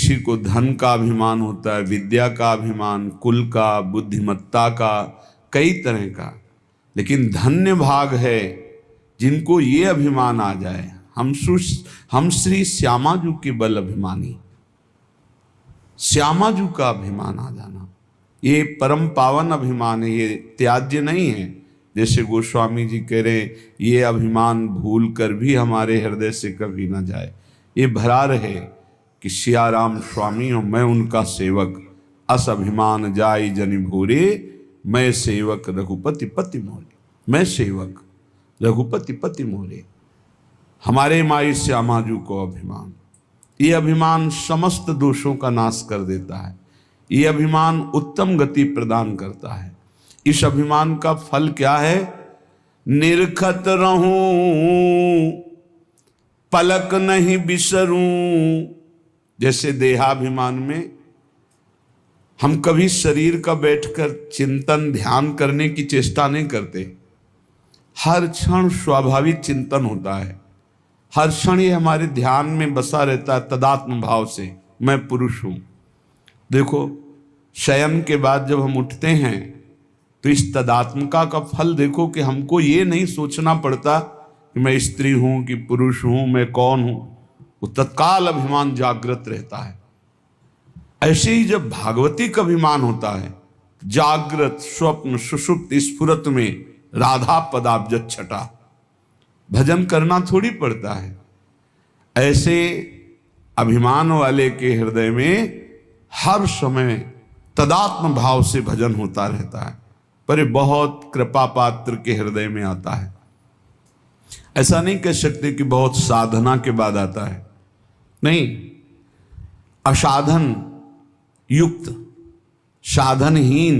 किसी को धन का अभिमान होता है, विद्या का अभिमान, कुल का, बुद्धिमत्ता का, कई तरह का। लेकिन धन्य भाग है जिनको ये अभिमान आ जाए, हम श्री श्यामाजू के बल अभिमानी, श्यामाजू का अभिमान आ जाना, ये परम पावन अभिमान है, ये त्याज्य नहीं है। जैसे गोस्वामी जी कह रहे हैं, ये अभिमान भूल कर भी हमारे हृदय से कभी ना जाए, ये भरा रहे कि सिया राम स्वामी हूँ मैं उनका सेवक, अस अभिमान जाई जनि भूरे, मैं सेवक रघुपति पति मोरे, मैं सेवक रघुपति पति मोरे। हमारे माई श्यामाजू को अभिमान, ये अभिमान समस्त दोषों का नाश कर देता है, ये अभिमान उत्तम गति प्रदान करता है। इस अभिमान का फल क्या है? निरखत रहूं पलक नहीं बिसरूं। जैसे देहाभिमान में हम कभी शरीर का बैठकर चिंतन ध्यान करने की चेष्टा नहीं करते, हर क्षण स्वाभाविक चिंतन होता है, हर क्षण ये हमारे ध्यान में बसा रहता है तदात्म भाव से, मैं पुरुष हूं। देखो शयन के बाद जब हम उठते हैं तो इस तदात्मका का फल देखो कि हमको ये नहीं सोचना पड़ता कि मैं स्त्री हूं कि पुरुष हूं, मैं कौन हूं, वो तत्काल अभिमान जागृत रहता है। ऐसे ही जब भागवती का अभिमान होता है, जागृत स्वप्न सुषुप्त स्फुरत में राधा पदाब्ज छटा, भजन करना थोड़ी पड़ता है। ऐसे अभिमान वाले के हृदय में हर समय तदात्म भाव से भजन होता रहता है, पर ये बहुत कृपा पात्र के हृदय में आता है। ऐसा नहीं कह सकते कि बहुत साधना के बाद आता है, नहीं, असाधन युक्त, साधनहीन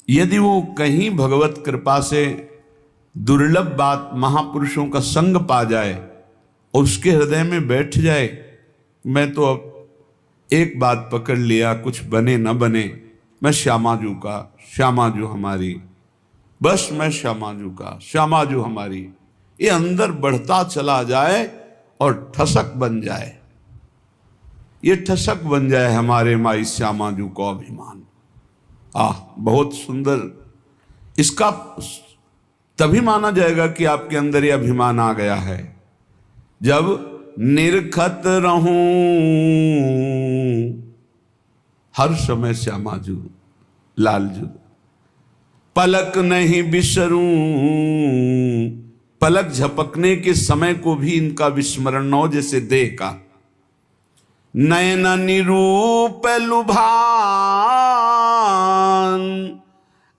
यदि वो कहीं भगवत कृपा से दुर्लभ बात महापुरुषों का संग पा जाए और उसके हृदय में बैठ जाए, मैं तो अब एक बात पकड़ लिया, कुछ बने न बने, मैं श्यामाजू का, श्यामाजू हमारी, बस मैं श्यामाजू का, श्यामाजू हमारी, ये अंदर बढ़ता चला जाए और ठसक बन जाए, ये ठसक बन जाए हमारे माई श्यामाजू को अभिमान। बहुत सुंदर। इसका तभी माना जाएगा कि आपके अंदर ये अभिमान आ गया है जब निरखत रहूं हर समय श्यामाजू लालजू, पलक नहीं बिसरूं, पलक झपकने के समय को भी इनका विस्मरण न हो, जैसे देह का। नयन निरूप लुभान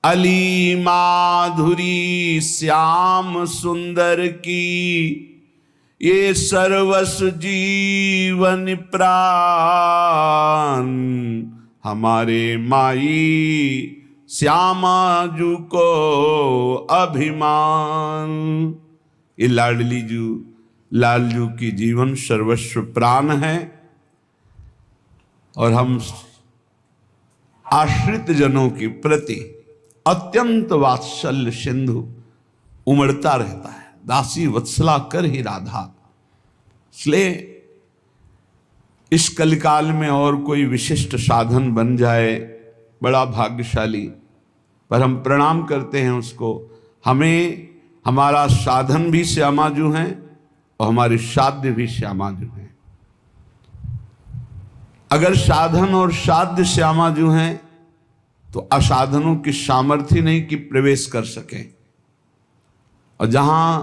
अली माधुरी श्याम सुंदर की, ये सर्वस जीवन प्राण हमारे माई श्यामाजू को अभिमान। ये लाडली जू लालजू की जीवन सर्वस्व प्राण है और हम आश्रित जनों के प्रति अत्यंत वात्सल्य सिंधु उमड़ता रहता है, दासी वत्सला कर ही राधा। इसलिए इस कलिकाल में और कोई विशिष्ट साधन बन जाए बड़ा भाग्यशाली, पर हम प्रणाम करते हैं उसको। हमें हमारा साधन भी श्यामाजू हैं और हमारी साध्य भी श्यामाजू हैं। अगर साधन और साध्य श्यामाजू हैं तो असाधनों की सामर्थ्य नहीं कि प्रवेश कर सकें, और जहां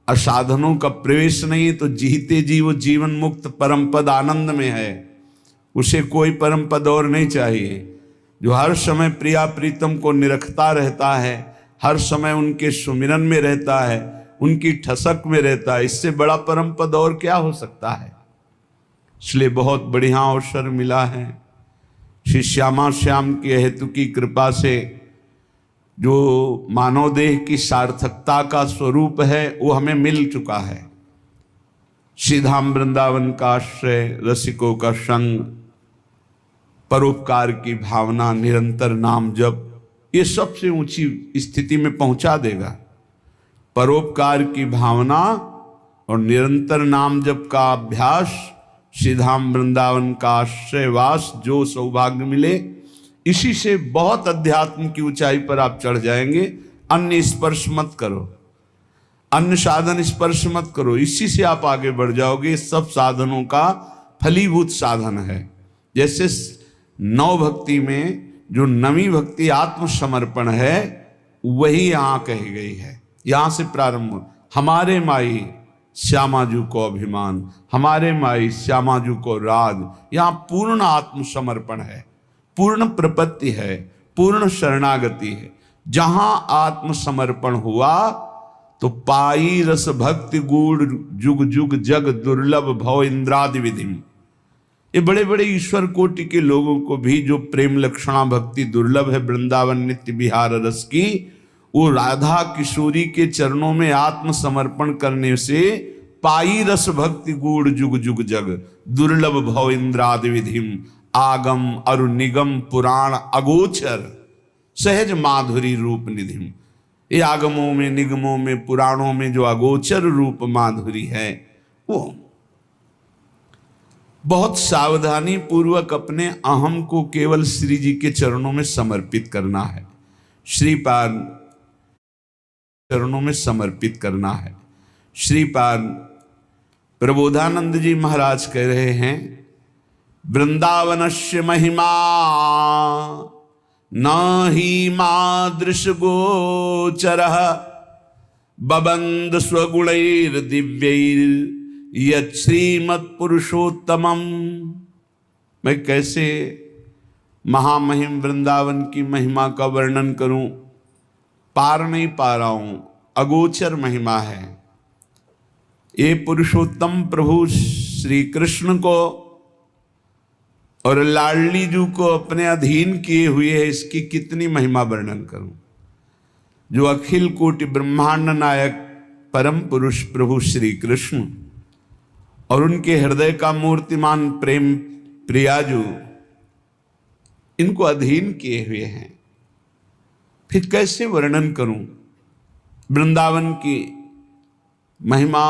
असाधनों का प्रवेश नहीं है तो जीते जी वो जीवन मुक्त परम पद आनंद में है, उसे कोई परम पद और नहीं चाहिए। जो हर समय प्रिया प्रीतम को निरखता रहता है, हर समय उनके सुमिरन में रहता है, उनकी ठसक में रहता है, इससे बड़ा परम पद और क्या हो सकता है। इसलिए बहुत बढ़िया अवसर मिला है श्री श्यामा श्याम की हेतु की कृपा से। जो मानव देह की सार्थकता का स्वरूप है वो हमें मिल चुका है। श्रीधाम वृंदावन का आश्रय, रसिकों का संग, परोपकार की भावना, निरंतर नाम जप, ये सबसे ऊंची स्थिति में पहुंचा देगा। परोपकार की भावना और निरंतर नाम जप का अभ्यास श्रीधाम वृंदावन का आश्रयवास जो सौभाग्य मिले, इसी से बहुत अध्यात्म की ऊंचाई पर आप चढ़ जाएंगे। अन्य स्पर्श मत करो, अन्य साधन स्पर्श मत करो, इसी से आप आगे बढ़ जाओगे। सब साधनों का फलीभूत साधन है। जैसे नौ भक्ति में जो नवी भक्ति आत्मसमर्पण है, वही यहाँ कही गई है। यहाँ से प्रारंभ, हमारे माई श्यामाजू को अभिमान, हमारे माई श्यामाजू को राज। यहाँ पूर्ण आत्मसमर्पण है, पूर्ण प्रपत्ति है, पूर्ण शरणागति है। जहां आत्मसमर्पण हुआ तो पाई रस भक्ति गूढ़ जुग जुग जग दुर्लभ भव इंद्रादि विधिम। ये बड़े बड़े ईश्वर कोटि के लोगों को भी जो प्रेम लक्षणा भक्ति दुर्लभ है वृंदावन नित्य विहार रस की, वो राधा किशोरी के चरणों में आत्मसमर्पण करने से पाई रस भक्ति गूढ़ जुग जुग जग दुर्लभ भव इंद्रादि विधिम। आगम अरु निगम पुराण अगोचर सहज माधुरी रूप निधिम। ये आगमों में, निगमों में, पुराणों में जो अगोचर रूप माधुरी है, वो बहुत सावधानी पूर्वक अपने अहम को केवल श्री जी के चरणों में समर्पित करना है, श्रीपाद चरणों में समर्पित करना है। श्रीपाद प्रबोधानंद जी महाराज कह रहे हैं, वृंदावनस्य महिमा न ही मादृश गोचरः बबंद स्वगुणैर दिव्यैर यत् श्रीमत्पुरुषोत्तमम्। मैं कैसे महामहिम वृंदावन की महिमा का वर्णन करूं, पार नहीं पा रहा हूं। अगोचर महिमा है। ये पुरुषोत्तम प्रभु श्री कृष्ण को और लाडली जू को अपने अधीन किए हुए है, इसकी कितनी महिमा वर्णन करूं। जो अखिल कोटि ब्रह्मांड नायक परम पुरुष प्रभु श्री कृष्ण और उनके हृदय का मूर्तिमान प्रेम प्रियाजू, इनको अधीन किए हुए हैं, फिर कैसे वर्णन करूं। वृंदावन की महिमा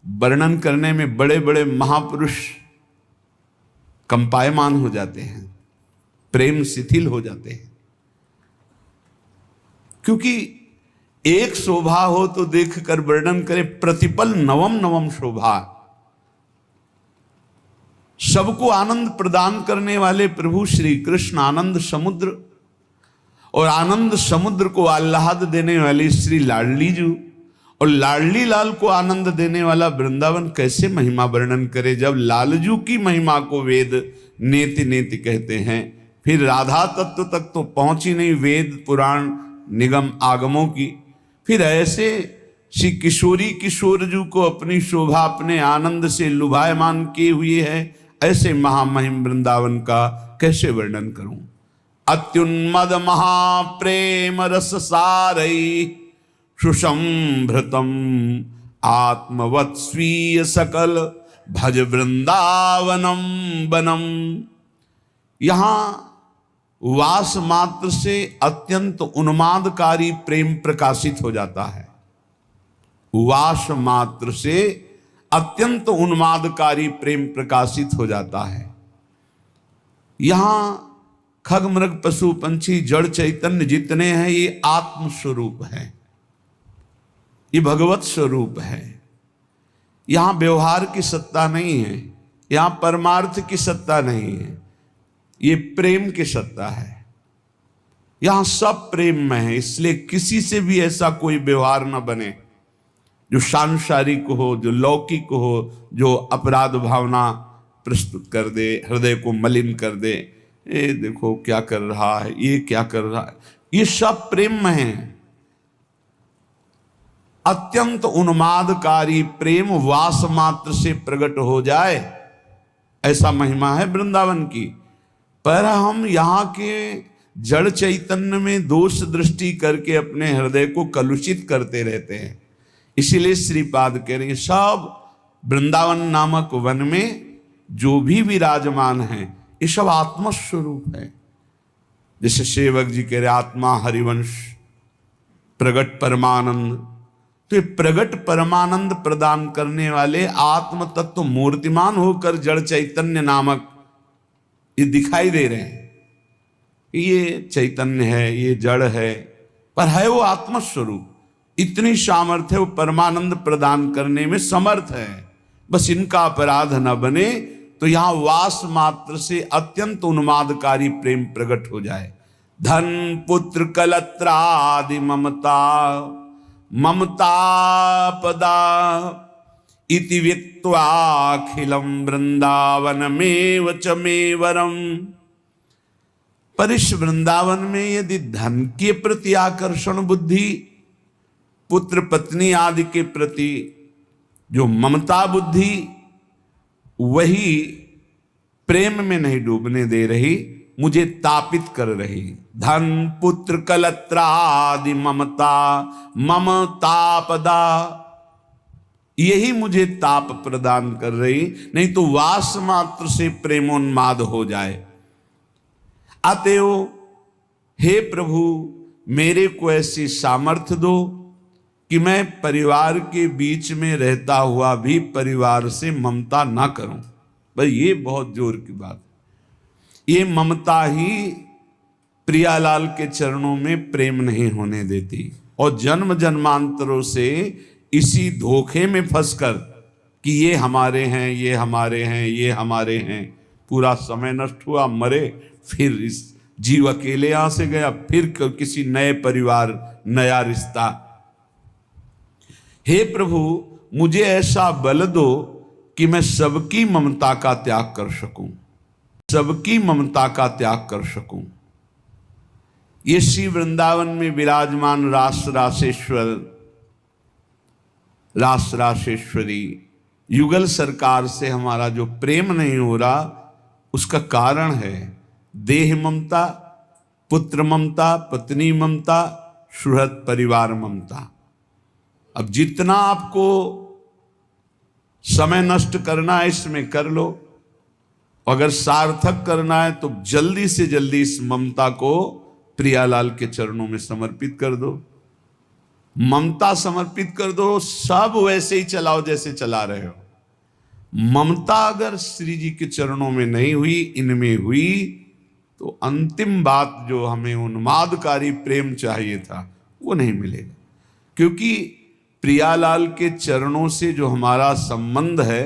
वर्णन करने में बड़े बड़े महापुरुष कंपायमान हो जाते हैं, प्रेम शिथिल हो जाते हैं। क्योंकि एक शोभा हो तो देखकर वर्णन करे, प्रतिपल नवम नवम शोभा। सबको आनंद प्रदान करने वाले प्रभु श्री कृष्ण आनंद समुद्र, और आनंद समुद्र को आह्लाद देने वाली श्री लाडली जू, और लाडली लाल को आनंद देने वाला वृंदावन, कैसे महिमा वर्णन करे। जब लालजू की महिमा को वेद नेति नेति कहते हैं, फिर राधा तत्व तक तो पहुंची नहीं, वेद पुराण निगम आगमों की। फिर ऐसे श्री किशोरी किशोरजू को अपनी शोभा अपने आनंद से लुभायमान किए हुए है, ऐसे महामहिम वृंदावन का कैसे वर्णन करूं। अत्युन्मद महाप्रेम रस सारई सुसंभृतम आत्मवत् स्वीय सकल भज वृंदावनम बनम। यहां वास मात्र से अत्यंत उन्मादकारी प्रेम प्रकाशित हो जाता है। वास मात्र से अत्यंत उन्मादकारी प्रेम प्रकाशित हो जाता है। यहां खग मृग पशु पंछी जड़ चैतन्य जितने हैं, ये आत्म स्वरूप है, ये भगवत स्वरूप है। यहां व्यवहार की सत्ता नहीं है, यहां परमार्थ की सत्ता नहीं है, ये प्रेम की सत्ता है। यहां सब प्रेम में है, इसलिए किसी से भी ऐसा कोई व्यवहार न बने जो सांसारिक हो, जो लौकिक हो, जो अपराध भावना प्रस्तुत कर दे, हृदय को मलिन कर दे। ये देखो क्या कर रहा है, ये क्या कर रहा है, ये सब प्रेम में है। अत्यंत उन्मादकारी प्रेम वास मात्र से प्रकट हो जाए, ऐसा महिमा है वृंदावन की। पर हम यहाँ के जड़ चैतन्य में दोष दृष्टि करके अपने हृदय को कलुषित करते रहते हैं। इसीलिए श्रीपाद कह रहे हैं, सब वृंदावन नामक वन में जो भी विराजमान है, ये सब आत्मस्वरूप है। जैसे सेवक जी कह रहे, आत्मा हरिवंश प्रगट परमानंद तो ये प्रगट परमानंद प्रदान करने वाले आत्म तत्व मूर्तिमान होकर जड़ चैतन्य नामक ये दिखाई दे रहे हैं। ये चैतन्य है, ये जड़ है, पर है वो आत्मस्वरूप। इतनी सामर्थ्य वो परमानंद प्रदान करने में समर्थ है। बस इनका अपराध न बने तो यहां वास मात्र से अत्यंत उन्मादकारी प्रेम प्रकट हो जाए। धन पुत्र कलत्रादि ममता ममता पदा इति व्यक्त्वाखिलम वृंदावन में च मे वरम। पर इस वृंदावन में यदि धन के प्रति आकर्षण बुद्धि, पुत्र पत्नी आदि के प्रति जो ममता बुद्धि, वही प्रेम में नहीं डूबने दे रही, मुझे तापित कर रही। धन पुत्र कलत्रादि ममता ममतापदा, यही मुझे ताप प्रदान कर रही, नहीं तो वास मात्र से प्रेमोन्माद हो जाए। अतएव हे प्रभु, मेरे को ऐसी सामर्थ्य दो कि मैं परिवार के बीच में रहता हुआ भी परिवार से ममता ना करूं। भाई ये बहुत जोर की बात है। ये ममता ही प्रियालाल के चरणों में प्रेम नहीं होने देती, और जन्म जन्मांतरों से इसी धोखे में फंसकर कि ये हमारे हैं, ये हमारे हैं, ये हमारे हैं, पूरा समय नष्ट हुआ, मरे, फिर इस जीव अकेले यहां से गया, फिर किसी नए परिवार, नया रिश्ता। हे प्रभु, मुझे ऐसा बल दो कि मैं सबकी ममता का त्याग कर सकूं, सबकी ममता का त्याग कर सकूं। ये श्री वृंदावन में विराजमान रास रासेश्वर, रास रासेश्वरी युगल सरकार से हमारा जो प्रेम नहीं हो रहा, उसका कारण है देह ममता, पुत्र ममता, पत्नी ममता, सुहृद परिवार ममता। अब जितना आपको समय नष्ट करना है इसमें कर लो, अगर सार्थक करना है तो जल्दी से जल्दी इस ममता को प्रियालाल के चरणों में समर्पित कर दो। ममता समर्पित कर दो, सब वैसे ही चलाओ जैसे चला रहे हो। ममता अगर श्री जी के चरणों में नहीं हुई, इनमें हुई, तो अंतिम बात जो हमें उन्मादकारी प्रेम चाहिए था वो नहीं मिलेगा। क्योंकि प्रियालाल के चरणों से जो हमारा संबंध है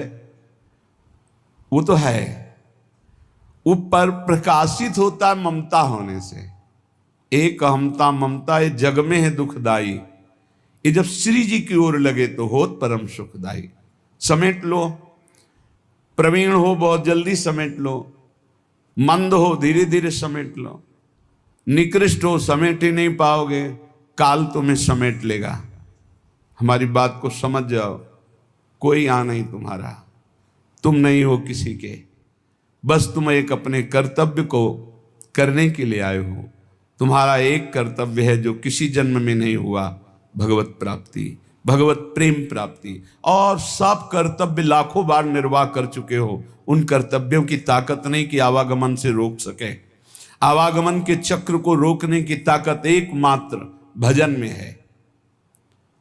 वो तो है, वो पर प्रकाशित होता है ममता होने से। एक अहमता ममता ये जग में है दुखदाई, ये जब श्री जी की ओर लगे तो होत परम सुखदाई। समेट लो, प्रवीण हो बहुत जल्दी समेट लो, मंद हो धीरे धीरे समेट लो, निकृष्ट हो समेट ही नहीं पाओगे, काल तुम्हें समेट लेगा। हमारी बात को समझ जाओ, कोई आ नहीं तुम्हारा, तुम नहीं हो किसी के, बस तुम एक अपने कर्तव्य को करने के लिए आए हो। तुम्हारा एक कर्तव्य है जो किसी जन्म में नहीं हुआ, भगवत प्राप्ति, भगवत प्रेम प्राप्ति। और सब कर्तव्य लाखों बार निर्वाह कर चुके हो, उन कर्तव्यों की ताकत नहीं कि आवागमन से रोक सके। आवागमन के चक्र को रोकने की ताकत एकमात्र भजन में है।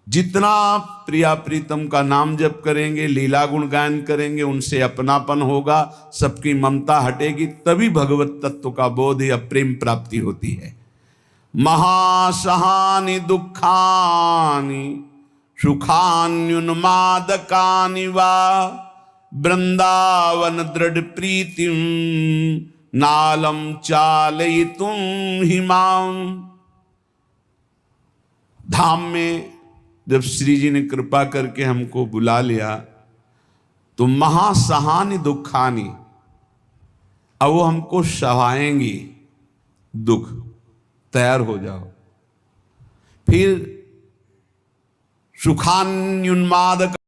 जितना प्रिया प्रीतम का नाम जप करेंगे, लीला गुण गायन करेंगे, उनसे अपनापन होगा, सबकी ममता हटेगी, तभी भगवत तत्व का बोध या प्रेम प्राप्ति होती है। महासहानि दुखानि सुखान्युन्मादकानि वा वृंदावन दृढ़ प्रीतिम नालम चालयितुम हिमाम। धाम में जब श्री जी ने कृपा करके हमको बुला लिया तो महासहानि दुखानि, अब वो हमको सहाएंगी दुख, तैयार हो जाओ। फिर सुखान्युन्माद